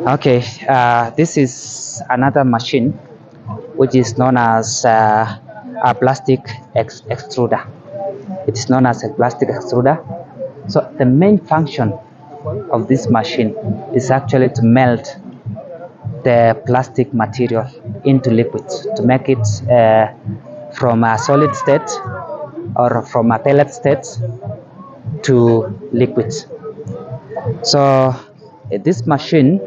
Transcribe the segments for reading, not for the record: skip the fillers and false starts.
Okay, this is another machine which is known as a plastic extruder. It is known as a plastic extruder. So the main function of this machine is actually to melt the plastic material into liquids to make it from a solid state or from a pellet state to liquids. So this machine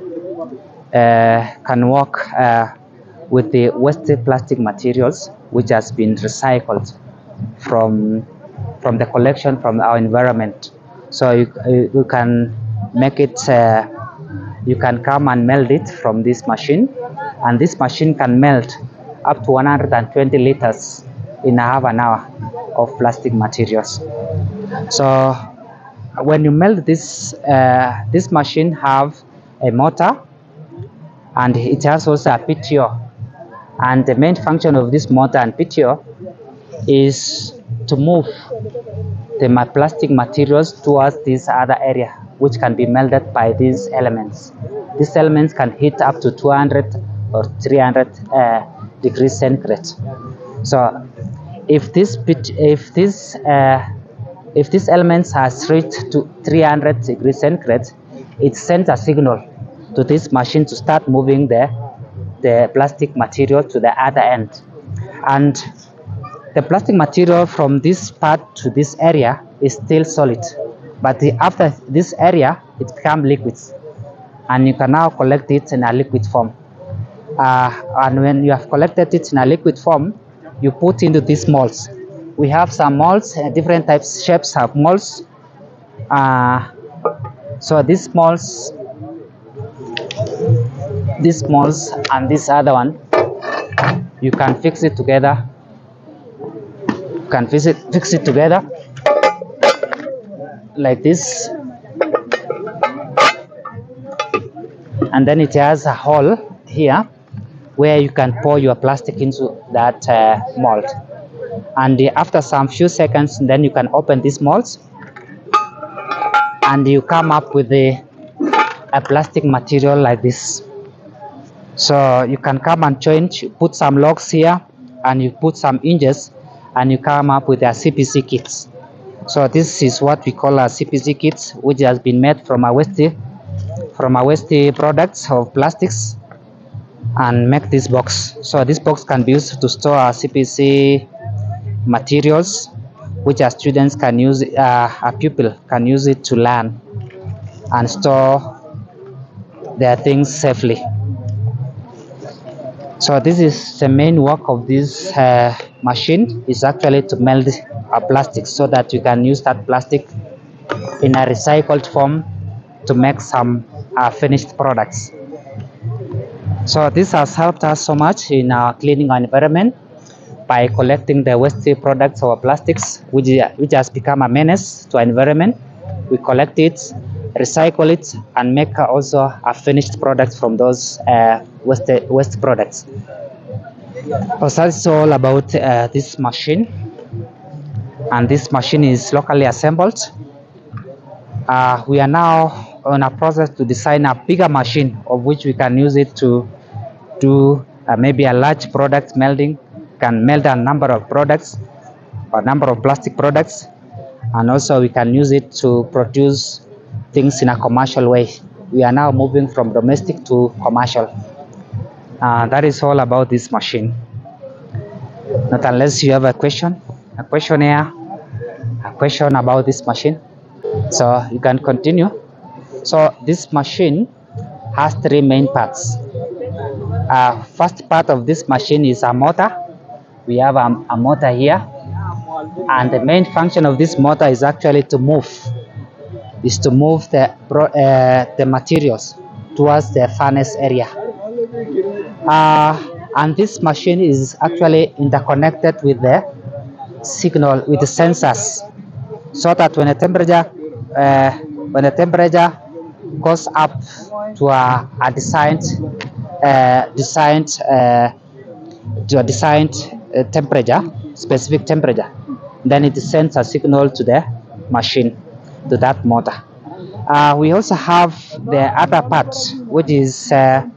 can work with the waste plastic materials which has been recycled from the collection from our environment. So you can make it, you can come and melt it from this machine, and this machine can melt up to 120 liters in half an hour of plastic materials. So when you melt this, this machine have a motor, and it has also a PTO. And the main function of this motor and PTO is to move the plastic materials towards this other area, which can be melted by these elements. These elements can heat up to 200 or 300 degrees centigrade. So if these elements has reached to 300 degrees centigrade, it sends a signal to this machine to start moving the plastic material to the other end. And the plastic material from this part to this area is still solid, but after this area it becomes liquids, and you can now collect it in a liquid form. And when you have collected it in a liquid form, you put into these molds. We have some molds, different types, shapes of molds. So these molds and this other one, you can fix it together. You can fix it together like this, and then it has a hole here where you can pour your plastic into that mold. And after some few seconds, then you can open these molds, and you come up with a plastic material like this. So you can come and change, put some logs here, and you put some hinges, and you come up with a CPC kit. So this is what we call a CPC kit, which has been made from a waste products of plastics, and make this box. So this box can be used to store our CPC materials, which our students can use, a pupil can use it to learn and store their things safely. So this is the main work of this machine, is actually to melt a plastic so that you can use that plastic in a recycled form to make some finished products. So this has helped us so much in cleaning our environment by collecting the waste products or plastics, which has become a menace to our environment. We collect it, recycle it, and make also a finished product from those waste products. So that's all about this machine, and this machine is locally assembled. We are now on a process to design a bigger machine of which we can use it to do maybe a large product melting, can melt a number of products, a number of plastic products, and also we can use it to produce things in a commercial way. We are now moving from domestic to commercial. That is all about this machine. Not unless you have a question here, a question about this machine, so you can continue. So this machine has three main parts. First part of this machine is a motor. We have a motor here, and the main function of this motor is actually to move the materials towards the furnace area. And this machine is actually interconnected with the signal, with the sensors, so that when the temperature goes up to a designed temperature, specific temperature, then it sends a signal to the machine, to that motor. We also have the other part, which is where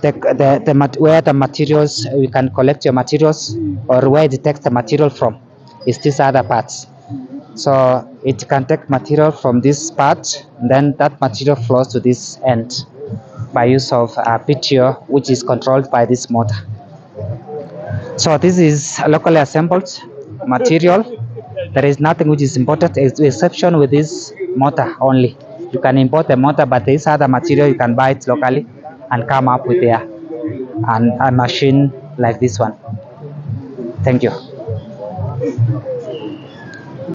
the materials, you can collect your materials, or where it takes the material from, is these other parts. So it can take material from this part, then that material flows to this end by use of a PTO, which is controlled by this motor. So this is locally assembled material. There is nothing which is imported, exception with this motor only. You can import the motor, but this other material you can buy it locally and come up with a machine like this one. Thank you.